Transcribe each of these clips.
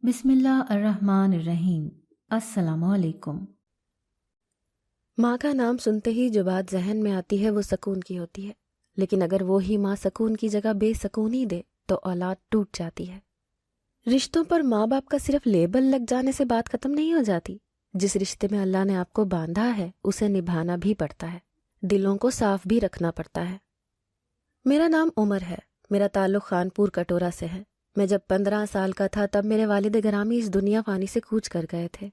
بسم اللہ الرحمن الرحیم۔ السلام علیکم۔ ماں کا نام سنتے ہی جو بات ذہن میں آتی ہے وہ سکون کی ہوتی ہے، لیکن اگر وہی ماں سکون کی جگہ بے سکونی دے تو اولاد ٹوٹ جاتی ہے۔ رشتوں پر ماں باپ کا صرف لیبل لگ جانے سے بات ختم نہیں ہو جاتی۔ جس رشتے میں اللہ نے آپ کو باندھا ہے اسے نبھانا بھی پڑتا ہے، دلوں کو صاف بھی رکھنا پڑتا ہے۔ میرا نام عمر ہے، میرا تعلق خانپور کٹورا سے ہے۔ میں جب 15 سال کا تھا تب میرے والد گرامی اس دنیا فانی سے کوچ کر گئے تھے۔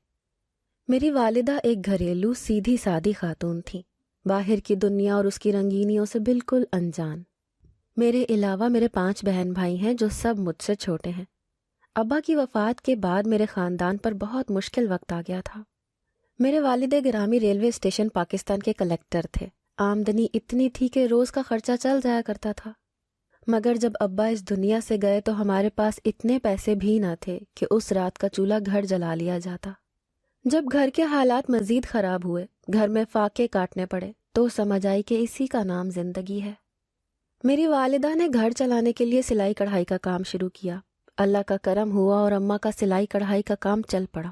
میری والدہ ایک گھریلو سیدھی سادی خاتون تھیں، باہر کی دنیا اور اس کی رنگینیوں سے بالکل انجان۔ میرے علاوہ میرے 5 بہن بھائی ہیں جو سب مجھ سے چھوٹے ہیں۔ ابا کی وفات کے بعد میرے خاندان پر بہت مشکل وقت آ گیا تھا۔ میرے والد گرامی ریلوے اسٹیشن پاکستان کے کلیکٹر تھے۔ آمدنی اتنی تھی کہ روز کا خرچہ چل جایا کرتا تھا، مگر جب ابا اس دنیا سے گئے تو ہمارے پاس اتنے پیسے بھی نہ تھے کہ اس رات کا چولہا گھر جلا لیا جاتا۔ جب گھر کے حالات مزید خراب ہوئے، گھر میں فاقے کاٹنے پڑے، تو سمجھ آئی کہ اسی کا نام زندگی ہے۔ میری والدہ نے گھر چلانے کے لیے سلائی کڑھائی کا کام شروع کیا۔ اللہ کا کرم ہوا اور اماں کا سلائی کڑھائی کا کام چل پڑا۔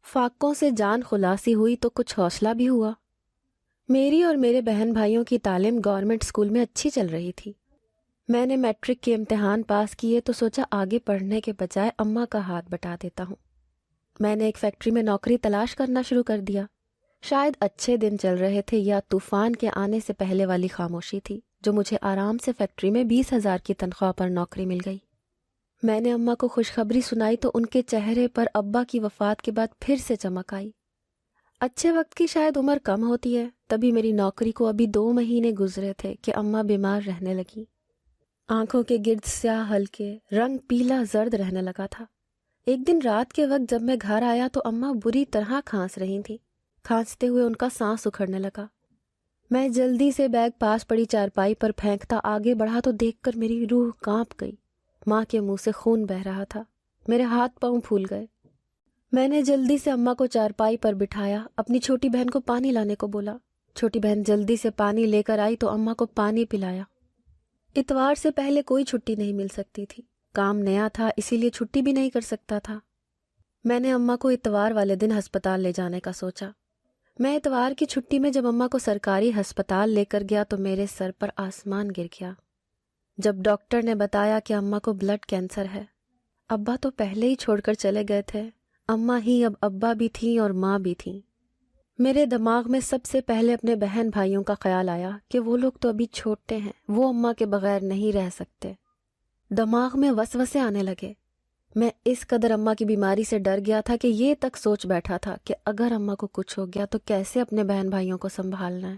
فاقوں سے جان خلاصی ہوئی تو کچھ حوصلہ بھی ہوا۔ میری اور میرے بہن بھائیوں کی تعلیم گورنمنٹ اسکول میں اچھی چل رہی تھی۔ میں نے میٹرک کے امتحان پاس کیے تو سوچا آگے پڑھنے کے بجائے اماں کا ہاتھ بٹا دیتا ہوں۔ میں نے ایک فیکٹری میں نوکری تلاش کرنا شروع کر دیا۔ شاید اچھے دن چل رہے تھے یا طوفان کے آنے سے پہلے والی خاموشی تھی جو مجھے آرام سے فیکٹری میں 20,000 کی تنخواہ پر نوکری مل گئی۔ میں نے اماں کو خوشخبری سنائی تو ان کے چہرے پر ابا کی وفات کے بعد پھر سے چمک آئی۔ اچھے وقت کی شاید عمر کم ہوتی ہے، تبھی میری نوکری کو ابھی 2 مہینے گزرے تھے کہ اماں بیمار رہنے لگی۔ آنکھوں کے گرد سیاہ ہلکے، رنگ پیلا زرد رہنے لگا تھا۔ ایک دن رات کے وقت جب میں گھر آیا تو اماں بری طرح کھانس رہی تھیں۔ کھانستے ہوئے ان کا سانس اکھڑنے لگا۔ میں جلدی سے بیگ پاس پڑی چارپائی پر پھینکتا آگے بڑھا تو دیکھ کر میری روح کانپ گئی۔ ماں کے منہ سے خون بہہ رہا تھا، میرے ہاتھ پاؤں پھول گئے۔ میں نے جلدی سے اماں کو چارپائی پر بٹھایا، اپنی چھوٹی بہن کو پانی لانے کو بولا۔ چھوٹی بہن جلدی سے پانی لے کر آئی تو اماں کو پانی پلایا۔ اتوار سے پہلے کوئی چھٹی نہیں مل سکتی تھی، کام نیا تھا اسی لیے چھٹی بھی نہیں کر سکتا تھا۔ میں نے اماں کو اتوار والے دن ہسپتال لے جانے کا سوچا۔ میں اتوار کی چھٹی میں جب اماں کو سرکاری ہسپتال لے کر گیا تو میرے سر پر آسمان گر گیا جب ڈاکٹر نے بتایا کہ اماں کو بلڈ کینسر ہے۔ ابا تو پہلے ہی چھوڑ کر چلے گئے تھے، اماں ہی اب ابا بھی تھیں اور ماں بھی تھیں۔ میرے دماغ میں سب سے پہلے اپنے بہن بھائیوں کا خیال آیا کہ وہ لوگ تو ابھی چھوٹے ہیں، وہ اماں کے بغیر نہیں رہ سکتے۔ دماغ میں وسوسے آنے لگے۔ میں اس قدر اماں کی بیماری سے ڈر گیا تھا کہ یہ تک سوچ بیٹھا تھا کہ اگر اماں کو کچھ ہو گیا تو کیسے اپنے بہن بھائیوں کو سنبھالنا ہے۔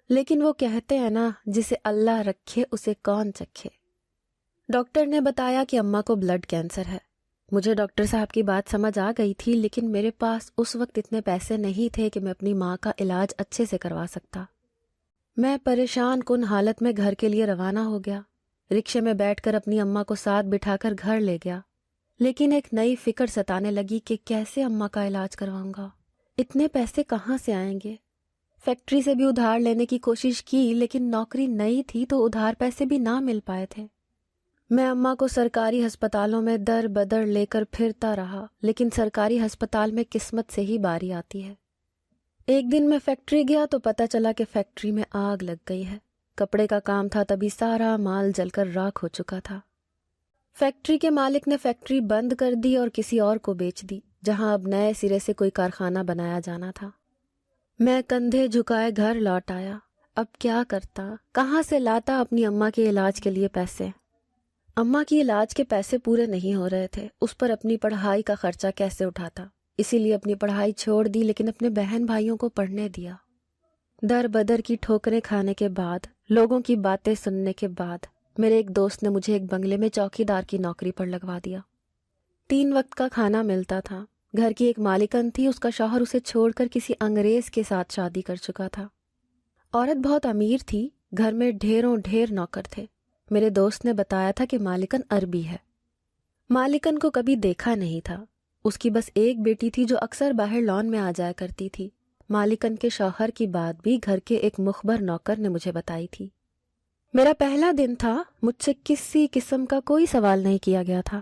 لیکن وہ کہتے ہیں نا، جسے اللہ رکھے اسے کون چکھے۔ ڈاکٹر نے بتایا کہ اماں کو بلڈ کینسر ہے۔ مجھے ڈاکٹر صاحب کی بات سمجھ آ گئی تھی، لیکن میرے پاس اس وقت اتنے پیسے نہیں تھے کہ میں اپنی ماں کا علاج اچھے سے کروا سکتا۔ میں پریشان کن حالت میں گھر کے لیے روانہ ہو گیا۔ رکشے میں بیٹھ کر اپنی اماں کو ساتھ بٹھا کر گھر لے گیا، لیکن ایک نئی فکر ستانے لگی کہ کیسے اماں کا علاج کرواؤں گا، اتنے پیسے کہاں سے آئیں گے۔ فیکٹری سے بھی ادھار لینے کی کوشش کی، لیکن نوکری نئی تھی تو ادھار پیسے بھی نہ مل پائے تھے۔ میں اماں کو سرکاری ہسپتالوں میں در بدر لے کر پھرتا رہا، لیکن سرکاری ہسپتال میں قسمت سے ہی باری آتی ہے۔ ایک دن میں فیکٹری گیا تو پتہ چلا کہ فیکٹری میں آگ لگ گئی ہے۔ کپڑے کا کام تھا، تبھی سارا مال جل کر راکھ ہو چکا تھا۔ فیکٹری کے مالک نے فیکٹری بند کر دی اور کسی اور کو بیچ دی، جہاں اب نئے سرے سے کوئی کارخانہ بنایا جانا تھا۔ میں کندھے جھکائے گھر لوٹ آیا۔ اب کیا کرتا، کہاں سے لاتا اپنی اماں کے علاج کے لیے پیسے؟ اماں کی علاج کے پیسے پورے نہیں ہو رہے تھے، اس پر اپنی پڑھائی کا خرچہ کیسے اٹھاتا؟ اسی لیے اپنی پڑھائی چھوڑ دی، لیکن اپنے بہن بھائیوں کو پڑھنے دیا۔ در بدر کی ٹھوکریں کھانے کے بعد، لوگوں کی باتیں سننے کے بعد، میرے ایک دوست نے مجھے ایک بنگلے میں چوکیدار کی نوکری پر لگوا دیا۔ 3 وقت کا کھانا ملتا تھا۔ گھر کی ایک مالکن تھی، اس کا شوہر اسے چھوڑ کر کسی انگریز کے ساتھ شادی کر چکا تھا۔ عورت بہت امیر تھی، گھر میں ڈھیروں ڈھیر نوکر تھے۔ میرے دوست نے بتایا تھا کہ مالکن عربی ہے۔ مالکن کو کبھی دیکھا نہیں تھا، اس کی بس ایک بیٹی تھی جو اکثر باہر لان میں آ جایا کرتی تھی۔ مالکن کے شوہر کی بات بھی گھر کے ایک مخبر نوکر نے مجھے بتائی تھی۔ میرا پہلا دن تھا، مجھ سے کسی قسم کا کوئی سوال نہیں کیا گیا تھا۔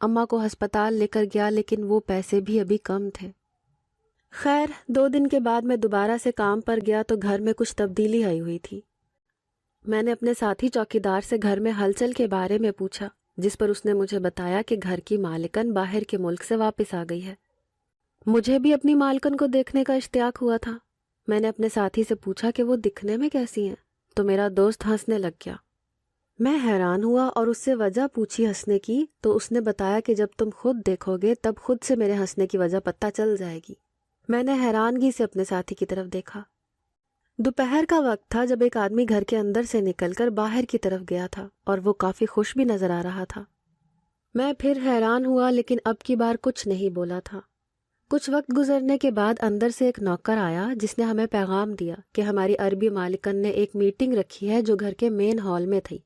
اماں کو ہسپتال لے کر گیا لیکن وہ پیسے بھی ابھی کم تھے۔ خیر 2 دن کے بعد میں دوبارہ سے کام پر گیا تو گھر میں کچھ تبدیلی آئی ہوئی تھی۔ میں نے اپنے ساتھی چوکیدار سے گھر میں ہلچل کے بارے میں پوچھا، جس پر اس نے مجھے بتایا کہ گھر کی مالکن باہر کے ملک سے واپس آ گئی ہے۔ مجھے بھی اپنی مالکن کو دیکھنے کا اشتیاق ہوا تھا۔ میں نے اپنے ساتھی سے پوچھا کہ وہ دکھنے میں کیسی ہیں، تو میرا دوست ہنسنے لگ گیا۔ میں حیران ہوا اور اس سے وجہ پوچھی ہنسنے کی، تو اس نے بتایا کہ جب تم خود دیکھو گے تب خود سے میرے ہنسنے کی وجہ پتہ چل جائے گی۔ میں نے حیرانگی سے اپنے ساتھی کی طرف دیکھا۔ دوپہر کا وقت تھا جب ایک آدمی گھر کے اندر سے نکل کر باہر کی طرف گیا تھا اور وہ کافی خوش بھی نظر آ رہا تھا۔ میں پھر حیران ہوا لیکن اب کی بار کچھ نہیں بولا تھا۔ کچھ وقت گزرنے کے بعد اندر سے ایک نوکر آیا جس نے ہمیں پیغام دیا کہ ہماری عربی مالکن نے ایک میٹنگ رکھی ہے جو گھر کے مین ہال میں تھی۔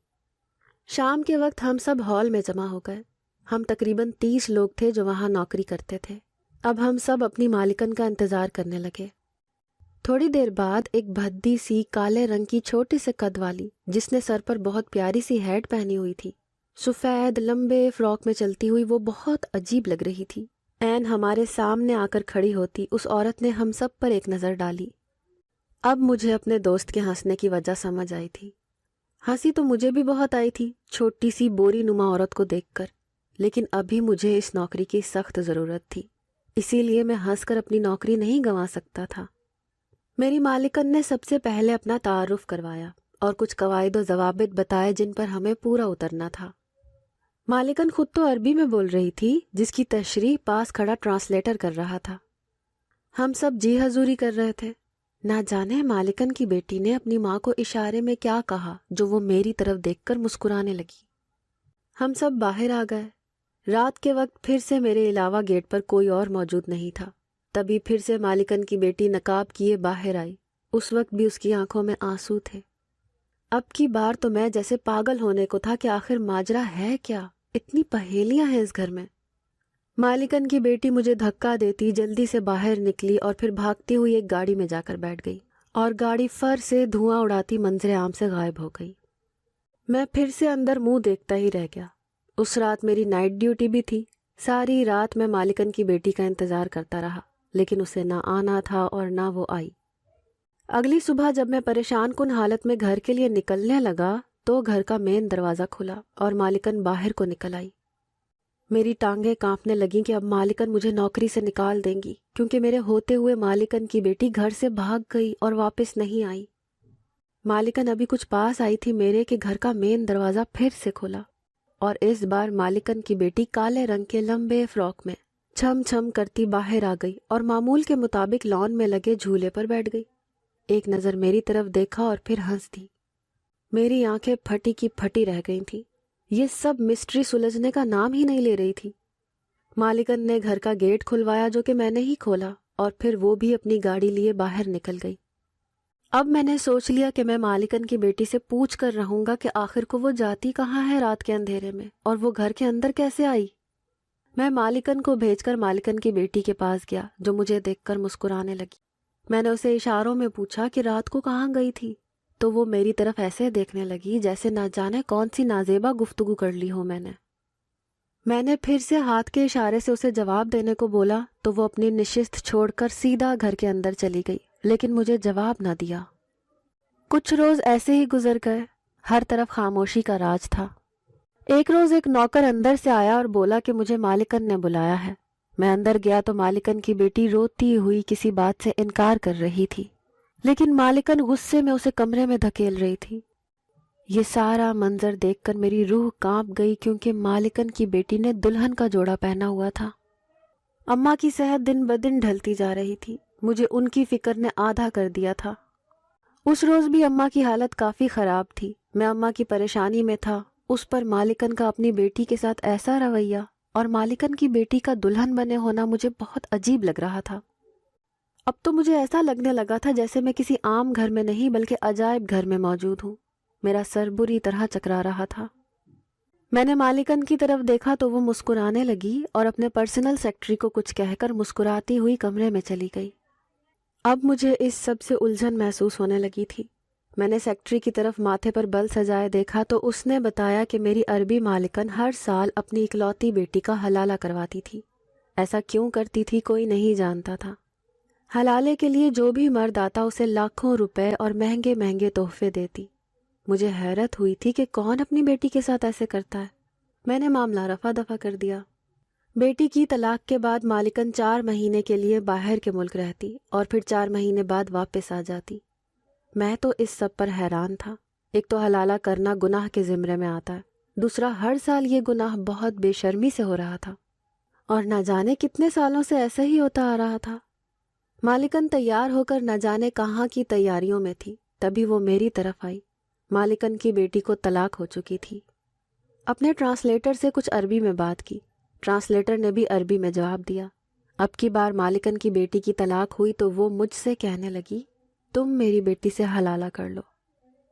شام کے وقت ہم سب ہال میں جمع ہو گئے۔ ہم تقریباً 30 لوگ تھے جو وہاں نوکری کرتے تھے۔ اب ہم سب اپنی مالکن کا انتظار کرنے لگے۔ تھوڑی دیر بعد ایک بھدی سی کالے رنگ کی چھوٹی سے قد والی، جس نے سر پر بہت پیاری سی ہیٹ پہنی ہوئی تھی، سفید لمبے فراک میں چلتی ہوئی وہ بہت عجیب لگ رہی تھی، عین ہمارے سامنے آ کر کھڑی ہوتی اس عورت نے ہم سب پر ایک نظر ڈالی۔ اب مجھے اپنے دوست کے ہنسنے کی وجہ سمجھ آئی تھی۔ ہنسی تو مجھے بھی بہت آئی تھی چھوٹی سی بوری نما عورت کو دیکھ کر، لیکن ابھی مجھے اس نوکری کی سخت ضرورت تھی، اسی لیے میں ہنس کر اپنی نوکری نہیں گنوا سکتا تھا۔ میری مالکن نے سب سے پہلے اپنا تعارف کروایا اور کچھ قواعد و ضوابط بتائے جن پر ہمیں پورا اترنا تھا۔ مالکن خود تو عربی میں بول رہی تھی جس کی تشریح پاس کھڑا ٹرانسلیٹر کر رہا تھا۔ ہم سب جی حضوری کر رہے تھے۔ نہ جانے مالکن کی بیٹی نے اپنی ماں کو اشارے میں کیا کہا جو وہ میری طرف دیکھ کر مسکرانے لگی۔ ہم سب باہر آ گئے۔ رات کے وقت پھر سے میرے علاوہ گیٹ پر کوئی اور موجود نہیں تھا۔ تبھی پھر سے مالکن کی بیٹی نقاب کیے باہر آئی۔ اس وقت بھی اس کی آنکھوں میں آنسو تھے۔ اب کی بار تو میں جیسے پاگل ہونے کو تھا کہ آخر ماجرا ہے کیا، اتنی پہیلیاں ہیں اس گھر میں۔ مالکن کی بیٹی مجھے دھکا دیتی جلدی سے باہر نکلی اور پھر بھاگتی ہوئی ایک گاڑی میں جا کر بیٹھ گئی اور گاڑی فر سے دھواں اڑاتی منظر عام سے غائب ہو گئی۔ میں پھر سے اندر منہ دیکھتا ہی رہ گیا۔ اس رات میری نائٹ ڈیوٹی بھی تھی۔ ساری رات میں مالکن کی بیٹی کا انتظار کرتا رہا، لیکن اسے نہ آنا تھا اور نہ وہ آئی۔ اگلی صبح جب میں پریشان کن حالت میں گھر کے لیے نکلنے لگا تو گھر کا مین دروازہ کھلا اور مالکن باہر کو نکل آئی۔ میری ٹانگیں کانپنے لگیں کہ اب مالکن مجھے نوکری سے نکال دیں گی، کیونکہ میرے ہوتے ہوئے مالکن کی بیٹی گھر سے بھاگ گئی اور واپس نہیں آئی۔ مالکن ابھی کچھ پاس آئی تھی میرے کہ گھر کا مین دروازہ پھر سے کھلا اور اس بار مالکن کی بیٹی کالے رنگ کے لمبے فراک میں چھم چھم کرتی باہر آ گئی اور معمول کے مطابق لان میں لگے جھولے پر بیٹھ گئی۔ ایک نظر میری طرف دیکھا اور پھر ہنس دی۔ میری آنکھیں پھٹی کی پھٹی رہ گئی تھیں۔ یہ سب مسٹری سلجھنے کا نام ہی نہیں لے رہی تھی۔ مالکن نے گھر کا گیٹ کھلوایا جو کہ میں نے ہی کھولا اور پھر وہ بھی اپنی گاڑی لیے باہر نکل گئی۔ اب میں نے سوچ لیا کہ میں مالکن کی بیٹی سے پوچھ کر رہوں گا کہ آخر کو وہ جاتی کہاں ہے رات کے اندھیرے میں اور وہ گھر کے اندر کیسے آئی۔ میں مالکن کو بھیج کر مالکن کی بیٹی کے پاس گیا جو مجھے دیکھ کر مسکرانے لگی۔ میں نے اسے اشاروں میں پوچھا کہ رات کو کہاں گئی تھی، تو وہ میری طرف ایسے دیکھنے لگی جیسے نہ جانے کون سی نازیبا گفتگو کر لی ہو میں نے پھر سے ہاتھ کے اشارے سے اسے جواب دینے کو بولا تو وہ اپنی نشست چھوڑ کر سیدھا گھر کے اندر چلی گئی، لیکن مجھے جواب نہ دیا۔ کچھ روز ایسے ہی گزر گئے۔ ہر طرف خاموشی کا راج تھا۔ ایک روز ایک نوکر اندر سے آیا اور بولا کہ مجھے مالکن نے بلایا ہے۔ میں اندر گیا تو مالکن کی بیٹی روتی ہوئی کسی بات سے انکار کر رہی تھی، لیکن مالکن غصے میں اسے کمرے میں دھکیل رہی تھی۔ یہ سارا منظر دیکھ کر میری روح کانپ گئی کیونکہ مالکن کی بیٹی نے دلہن کا جوڑا پہنا ہوا تھا۔ اماں کی صحت دن بدن ڈھلتی جا رہی تھی۔ مجھے ان کی فکر نے آدھا کر دیا تھا۔ اس روز بھی اماں کی حالت کافی خراب تھی۔ میں اماں کی پریشانی میں تھا، اس پر مالکن کا اپنی بیٹی کے ساتھ ایسا رویہ اور مالکن کی بیٹی کا دلہن بنے ہونا مجھے بہت عجیب لگ رہا تھا۔ اب تو مجھے ایسا لگنے لگا تھا جیسے میں کسی عام گھر میں نہیں بلکہ عجائب گھر میں موجود ہوں۔ میرا سر بری طرح چکرا رہا تھا۔ میں نے مالکن کی طرف دیکھا تو وہ مسکرانے لگی اور اپنے پرسنل سیکرٹری کو کچھ کہہ کر مسکراتی ہوئی کمرے میں چلی گئی۔ اب مجھے اس سب سے الجھن محسوس ہونے لگی تھی۔ میں نے سیکٹری کی طرف ماتھے پر بل سجائے دیکھا تو اس نے بتایا کہ میری عربی مالکن ہر سال اپنی اکلوتی بیٹی کا حلالہ کرواتی تھی۔ ایسا کیوں کرتی تھی کوئی نہیں جانتا تھا۔ حلالے کے لیے جو بھی مرد آتا اسے لاکھوں روپے اور مہنگے مہنگے تحفے دیتی۔ مجھے حیرت ہوئی تھی کہ کون اپنی بیٹی کے ساتھ ایسے کرتا ہے۔ میں نے معاملہ رفع دفع کر دیا۔ بیٹی کی طلاق کے بعد مالکن 4 مہینے کے لیے باہر کے ملک رہتی اور پھر 4 مہینے بعد واپس آ جاتی۔ میں تو اس سب پر حیران تھا۔ ایک تو حلالہ کرنا گناہ کے زمرے میں آتا ہے، دوسرا ہر سال یہ گناہ بہت بے شرمی سے ہو رہا تھا، اور نہ جانے کتنے سالوں سے ایسا ہی ہوتا آ رہا تھا۔ مالکن تیار ہو کر نہ جانے کہاں کی تیاریوں میں تھی، تبھی وہ میری طرف آئی۔ مالکن کی بیٹی کو طلاق ہو چکی تھی۔ اپنے ٹرانسلیٹر سے کچھ عربی میں بات کی، ٹرانسلیٹر نے بھی عربی میں جواب دیا۔ اب کی بار مالکن کی بیٹی کی طلاق ہوئی تو وہ مجھ سے کہنے لگی، تم میری بیٹی سے حلالہ کر لو۔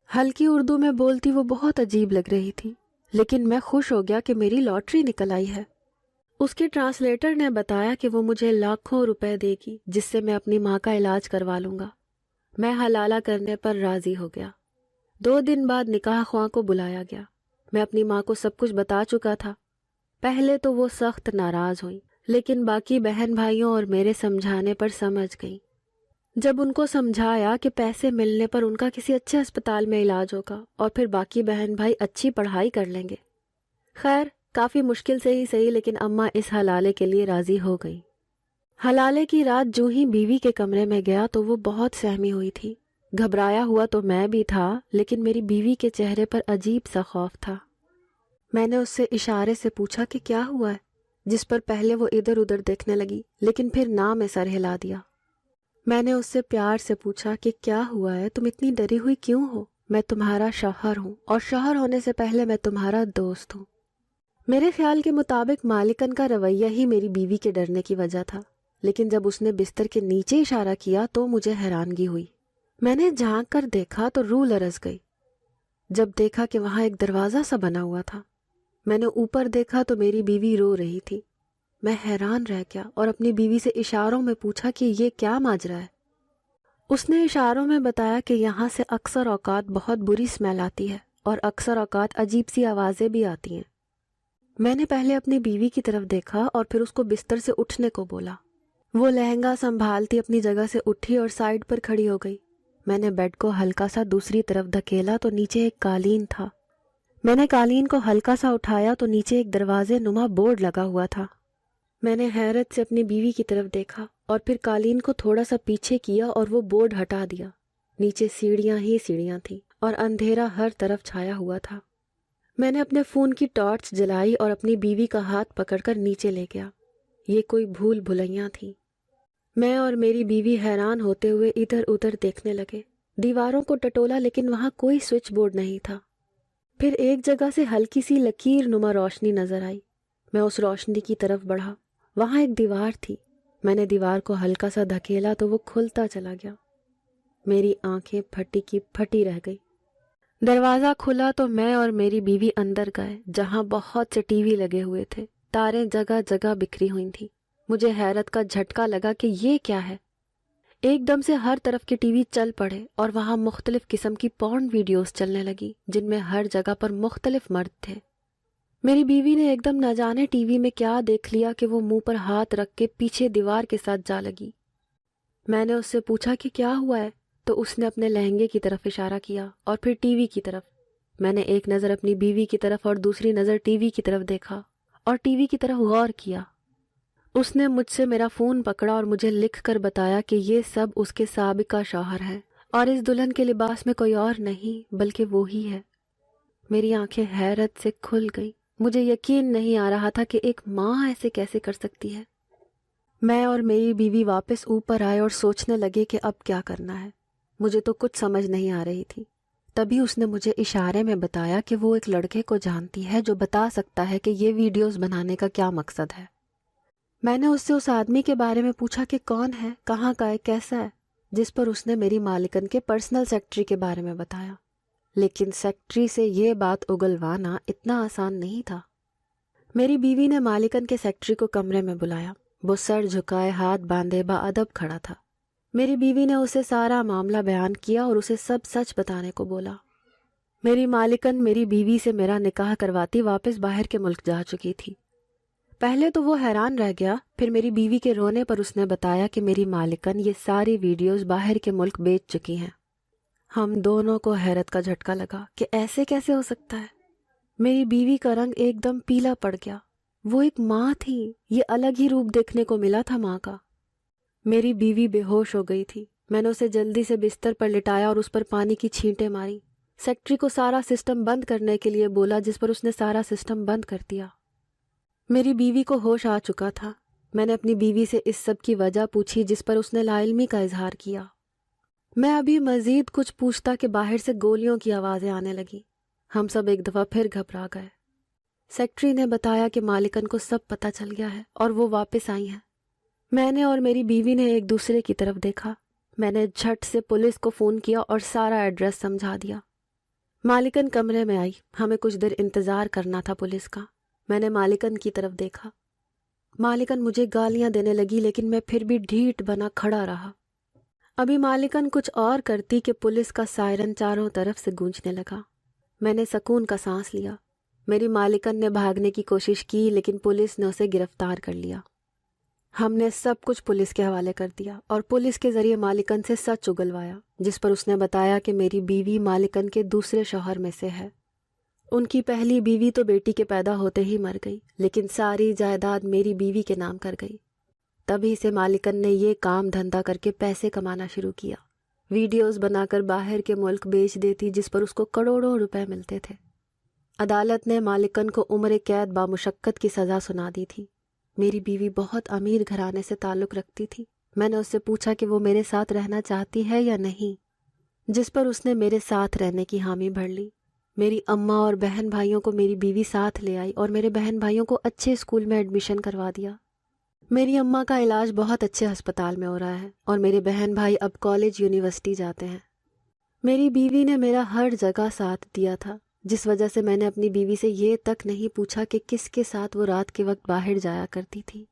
ہلکی اردو میں بولتی وہ بہت عجیب لگ رہی تھی، لیکن میں خوش ہو گیا کہ میری لاٹری نکل آئی ہے۔ اس کے ٹرانسلیٹر نے بتایا کہ وہ مجھے لاکھوں روپے دے گی جس سے میں اپنی ماں کا علاج کروا لوں گا۔ میں حلالہ کرنے پر راضی ہو گیا۔ 2 دن بعد نکاح خواں کو بلایا گیا۔ میں اپنی ماں کو سب کچھ بتا چکا تھا۔ پہلے تو وہ سخت ناراض ہوئی، لیکن باقی بہن بھائیوں اور میرے سمجھانے پر سمجھ گئی۔ جب ان کو سمجھایا کہ پیسے ملنے پر ان کا کسی اچھے اسپتال میں علاج ہوگا اور پھر باقی بہن بھائی اچھی پڑھائی کر لیں گے۔ خیر کافی مشکل سے ہی صحیح، لیکن اماں اس حلالے کے لیے راضی ہو گئی۔ حلالے کی رات جو ہی بیوی کے کمرے میں گیا تو وہ بہت سہمی ہوئی تھی۔ گھبرایا ہوا تو میں بھی تھا، لیکن میری بیوی کے چہرے پر عجیب سا خوف تھا۔ میں نے اس سے اشارے سے پوچھا کہ کیا ہوا ہے، جس پر پہلے وہ ادھر ادھر دیکھنے لگی، لیکن پھر نہ میں سر ہلا دیا۔ میں نے اس سے پیار سے پوچھا کہ کیا ہوا ہے، تم اتنی ڈری ہوئی کیوں ہو؟ میں تمہارا شوہر ہوں، اور شوہر ہونے سے پہلے میں تمہارا دوست ہوں۔ میرے خیال کے مطابق مالکن کا رویہ ہی میری بیوی کے ڈرنے کی وجہ تھا، لیکن جب اس نے بستر کے نیچے اشارہ کیا تو مجھے حیرانگی ہوئی۔ میں نے جھانک کر دیکھا تو روح لرز گئی جب دیکھا کہ وہاں ایک دروازہ سا بنا ہوا تھا۔ میں نے اوپر دیکھا تو میری بیوی رو رہی تھی۔ میں حیران رہ گیا اور اپنی بیوی سے اشاروں میں پوچھا کہ یہ کیا ماجرا ہے۔ اس نے اشاروں میں بتایا کہ یہاں سے اکثر اوقات بہت بری اسمیل آتی ہے اور اکثر اوقات عجیب سی آوازیں بھی آتی ہیں۔ میں نے پہلے اپنی بیوی کی طرف دیکھا اور پھر اس کو بستر سے اٹھنے کو بولا۔ وہ لہنگا سنبھالتی اپنی جگہ سے اٹھی اور سائڈ پر کھڑی ہو گئی۔ میں نے بیڈ کو ہلکا سا دوسری طرف دھکیلا تو نیچے ایک قالین تھا۔ میں نے قالین کو ہلکا سا اٹھایا تو نیچے ایک دروازے نما بورڈ لگا ہوا تھا۔ میں نے حیرت سے اپنی بیوی کی طرف دیکھا اور پھر قالین کو تھوڑا سا پیچھے کیا اور وہ بورڈ ہٹا دیا۔ نیچے سیڑھیاں ہی سیڑھیاں تھیں اور اندھیرا ہر طرف چھایا ہوا تھا۔ میں نے اپنے فون کی ٹارچ جلائی اور اپنی بیوی کا ہاتھ پکڑ کر نیچے لے گیا۔ یہ کوئی بھول بھلیاں تھیں۔ میں اور میری بیوی حیران ہوتے ہوئے ادھر ادھر دیکھنے لگے۔ دیواروں کو ٹٹولا لیکن وہاں کوئی سوئچ بورڈ نہیں تھا۔ پھر ایک جگہ سے ہلکی سی لکیر نما روشنی نظر آئی۔ میں اس روشنی کی طرف بڑھا۔ وہاں ایک دیوار تھی۔ میں نے دیوار کو ہلکا سا دھکیلا تو وہ کھلتا چلا گیا۔ میری آنکھیں پھٹی کی پھٹی رہ گئی۔ دروازہ کھلا تو میں اور میری بیوی اندر گئے، جہاں بہت سے ٹی وی لگے ہوئے تھے۔ تاریں جگہ جگہ بکھری ہوئی تھیں۔ مجھے حیرت کا جھٹکا لگا کہ یہ کیا ہے۔ ایک دم سے ہر طرف کے ٹی وی چل پڑے اور وہاں مختلف قسم کی پورن ویڈیوز چلنے لگی، جن میں ہر جگہ پر مختلف مرد تھے۔ میری بیوی نے ایک دم نہ جانے ٹی وی میں کیا دیکھ لیا کہ وہ منہ پر ہاتھ رکھ کے پیچھے دیوار کے ساتھ جا لگی۔ میں نے اس سے پوچھا کہ کیا ہوا ہے تو اس نے اپنے لہنگے کی طرف اشارہ کیا اور پھر ٹی وی کی طرف۔ میں نے ایک نظر اپنی بیوی کی طرف اور دوسری نظر ٹی وی کی طرف دیکھا اور ٹی وی کی طرف غور کیا۔ اس نے مجھ سے میرا فون پکڑا اور مجھے لکھ کر بتایا کہ یہ سب اس کے سابقہ شوہر ہے اور اس دلہن کے لباس میں کوئی اور نہیں بلکہ وہی ہے۔ میری آنکھیں حیرت سے کھل گئی۔ مجھے یقین نہیں آ رہا تھا کہ ایک ماں ایسے کیسے کر سکتی ہے۔ میں اور میری بیوی واپس اوپر آئے اور سوچنے لگے کہ اب کیا کرنا ہے۔ مجھے تو کچھ سمجھ نہیں آ رہی تھی۔ تبھی اس نے مجھے اشارے میں بتایا کہ وہ ایک لڑکے کو جانتی ہے جو بتا سکتا ہے کہ یہ ویڈیوز بنانے کا کیا مقصد ہے۔ میں نے اس سے اس آدمی کے بارے میں پوچھا کہ کون ہے، کہاں کا ہے، کیسا ہے، جس پر اس نے میری مالکن کے پرسنل سیکٹری کے بارے میں بتایا۔ لیکن سیکٹری سے یہ بات اگلوانا اتنا آسان نہیں تھا۔ میری بیوی نے مالکن کے سیکٹری کو کمرے میں بلایا۔ وہ سر جھکائے ہاتھ باندھے باادب کھڑا تھا۔ میری بیوی نے اسے سارا معاملہ بیان کیا اور اسے سب سچ بتانے کو بولا۔ میری مالکن میری بیوی سے میرا نکاح کرواتی واپس باہر کے ملک جا چکی تھی۔ پہلے تو وہ حیران رہ گیا، پھر میری بیوی کے رونے پر اس نے بتایا کہ میری مالکن یہ ساری ویڈیوز باہر کے ملک بیچ چکی ہیں۔ ہم دونوں کو حیرت کا جھٹکا لگا کہ ایسے کیسے ہو سکتا ہے۔ میری بیوی کا رنگ ایک دم پیلا پڑ گیا۔ وہ ایک ماں تھی، یہ الگ ہی روپ دیکھنے کو ملا تھا ماں کا۔ میری بیوی بے ہوش ہو گئی تھی۔ میں نے اسے جلدی سے بستر پر لٹایا اور اس پر پانی کی چھینٹیں ماری۔ سیکٹری کو سارا سسٹم بند کرنے کے لیے بولا، جس پر اس نے سارا سسٹم بند کر دیا۔ میری بیوی کو ہوش آ چکا تھا۔ میں نے اپنی بیوی سے اس سب کی وجہ پوچھی، جس پر اس نے لا علمی کا اظہار کیا۔ میں ابھی مزید کچھ پوچھتا کہ باہر سے گولیوں کی آوازیں آنے لگی۔ ہم سب ایک دفعہ پھر گھبرا گئے۔ سیکٹری نے بتایا کہ مالکن کو سب پتہ چل گیا ہے اور وہ واپس آئی ہیں۔ میں نے اور میری بیوی نے ایک دوسرے کی طرف دیکھا۔ میں نے جھٹ سے پولیس کو فون کیا اور سارا ایڈریس سمجھا دیا۔ مالکن کمرے میں آئی۔ ہمیں کچھ دیر انتظار کرنا تھا پولیس کا۔ میں نے مالکن کی طرف دیکھا۔ مالکن مجھے گالیاں دینے لگی، لیکن میں پھر بھی ڈھیٹ بنا کھڑا رہا۔ ابھی مالکن کچھ اور کرتی کہ پولیس کا سائرن چاروں طرف سے گونجنے لگا۔ میں نے سکون کا سانس لیا۔ میری مالکن نے بھاگنے کی کوشش کی، لیکن پولیس نے اسے گرفتار کر لیا۔ ہم نے سب کچھ پولیس کے حوالے کر دیا اور پولیس کے ذریعے مالکن سے سچ اگلوایا، جس پر اس نے بتایا کہ میری بیوی مالکن کے دوسرے شوہر میں سے ہے۔ ان کی پہلی بیوی تو بیٹی کے پیدا ہوتے ہی مر گئی، لیکن ساری جائیداد میری بیوی کے نام کر گئی۔ تبھی سے مالکن نے یہ کام دھندا کر کے پیسے کمانا شروع کیا۔ ویڈیوز بنا کر باہر کے ملک بیچ دیتی، جس پر اس کو کروڑوں روپے ملتے تھے۔ عدالت نے مالکن کو عمر قید بامشقت کی سزا سنا دی تھی۔ میری بیوی بہت امیر گھرانے سے تعلق رکھتی تھی۔ میں نے اس سے پوچھا کہ وہ میرے ساتھ رہنا چاہتی ہے یا نہیں، جس پر اس نے میرے ساتھ رہنے کی حامی بھر لی۔ میری اماں اور بہن بھائیوں کو میری بیوی ساتھ لے آئی اور میرے بہن بھائیوں کو اچھے اسکول میں ایڈمیشن کروا دیا۔ میری اماں کا علاج بہت اچھے ہسپتال میں ہو رہا ہے اور میرے بہن بھائی اب کالج یونیورسٹی جاتے ہیں۔ میری بیوی نے میرا ہر جگہ ساتھ دیا تھا، جس وجہ سے میں نے اپنی بیوی سے یہ تک نہیں پوچھا کہ کس کے ساتھ وہ رات کے وقت باہر جایا کرتی تھی۔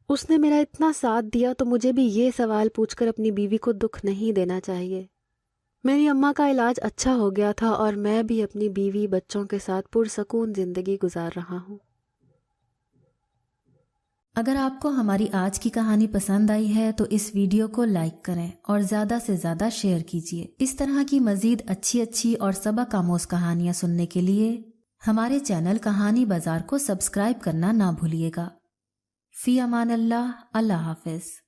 اس نے میرا اتنا ساتھ دیا تو مجھے بھی یہ سوال پوچھ کر اپنی بیوی کو دکھ نہیں دینا چاہیے۔ میری اماں کا علاج اچھا ہو گیا تھا اور میں بھی اپنی بیوی بچوں کے ساتھ پرسکون زندگی گزار رہا ہوں۔ اگر آپ کو ہماری آج کی کہانی پسند آئی ہے تو اس ویڈیو کو لائک کریں اور زیادہ سے زیادہ شیئر کیجیے۔ اس طرح کی مزید اچھی اور سبق آموز کہانیاں سننے کے لیے ہمارے چینل کہانی بازار کو سبسکرائب کرنا نہ بھولیے گا۔ فی امان اللہ، اللہ حافظ۔